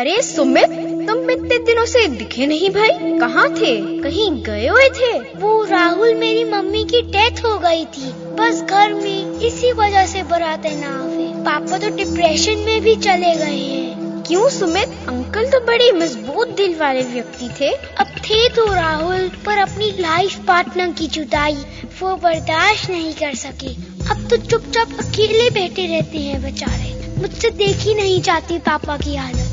अरे सुमित, तुम इतने दिनों से दिखे नहीं भाई, कहाँ थे? कहीं गए हुए थे? वो राहुल, मेरी मम्मी की डेथ हो गई थी, बस घर में, इसी वजह से बड़ा तनाव है। पापा तो डिप्रेशन में भी चले गए हैं। क्यों सुमित, अंकल तो बड़े मजबूत दिल वाले व्यक्ति थे। अब थे तो राहुल, पर अपनी लाइफ पार्टनर की जुदाई वो बर्दाश्त नहीं कर सके। अब तो चुपचाप अकेले बैठे रहते हैं बेचारे। मुझसे देखी नहीं जाती पापा की हालत।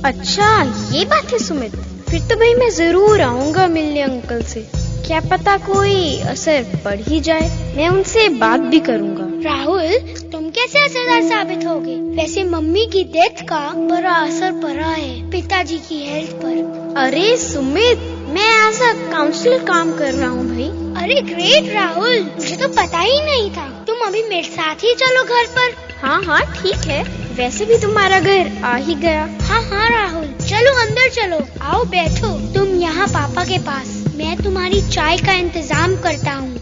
अच्छा ये बात है सुमित, फिर तो भाई मैं जरूर आऊँगा मिलने अंकल से। क्या पता कोई असर पड़ ही जाए, मैं उनसे बात भी करूँगा। राहुल, तुम कैसे असरदार साबित होगे? वैसे मम्मी की डेथ का बड़ा असर पड़ा है पिताजी की हेल्थ पर। अरे सुमित, मैं एज अ काउंसलर काम कर रहा हूँ भाई। अरे ग्रेट राहुल, मुझे तो पता ही नहीं था। तुम अभी मेरे साथ ही चलो घर पर। हाँ हाँ ठीक है, वैसे भी तुम्हारा घर आ ही गया। हाँ राहुल, चलो अंदर चलो। आओ बैठो तुम यहाँ पापा के पास, मैं तुम्हारी चाय का इंतजाम करता हूँ।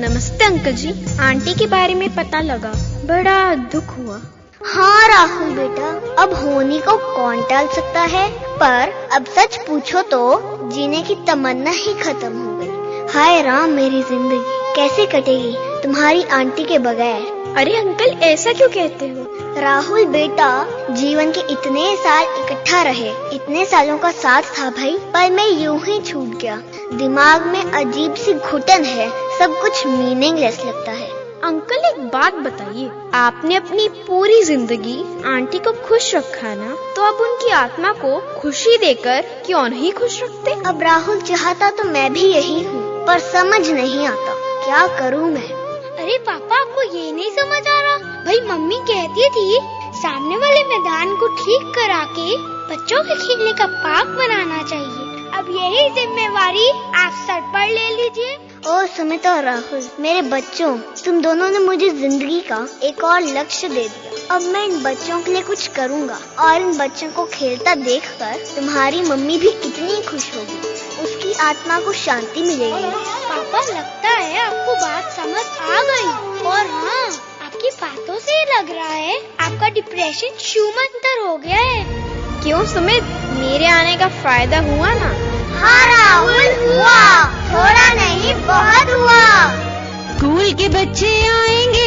नमस्ते अंकल जी, आंटी के बारे में पता लगा, बड़ा दुख हुआ। हाँ राहुल बेटा, अब होने को कौन टाल सकता है, पर अब सच पूछो तो जीने की तमन्ना ही खत्म हो गई। हाय राम, मेरी जिंदगी कैसे कटेगी तुम्हारी आंटी के बगैर। अरे अंकल, ऐसा क्यों कहते हो? राहुल बेटा, जीवन के इतने साल इकट्ठा रहे, इतने सालों का साथ था भाई, पर मैं यूं ही छूट गया। दिमाग में अजीब सी घुटन है, सब कुछ मीनिंगलेस लगता है। अंकल एक बात बताइए, आपने अपनी पूरी जिंदगी आंटी को खुश रखा ना, तो अब उनकी आत्मा को खुशी देकर क्यों नहीं खुश रखते? अब राहुल चाहता तो मैं भी यही हूँ, पर समझ नहीं आता क्या करूँ मैं। अरे पापा, आपको ये नहीं समझ आ रहा? भाई मम्मी कहती थी सामने वाले मैदान को ठीक करा के बच्चों के खेलने का पार्क बनाना चाहिए। अब यही जिम्मेवारी आप सर पर ले लीजिए। ओ सुमित और राहुल, मेरे बच्चों, तुम दोनों ने मुझे जिंदगी का एक और लक्ष्य दे दिया। अब मैं इन बच्चों के लिए कुछ करूँगा, और इन बच्चों को खेलता देखकर तुम्हारी मम्मी भी कितनी खुश होगी, उसकी आत्मा को शांति मिलेगी। पापा, लगता है आपको बात समझ आ गई। और हाँ, आपकी बातों से लग रहा है आपका डिप्रेशन छूमंतर हो गया है। क्यों सुमित, मेरे आने का फायदा हुआ ना? हाँ राहुल, हुआ, थोड़ा नहीं बहुत हुआ। स्कूल के बच्चे आएंगे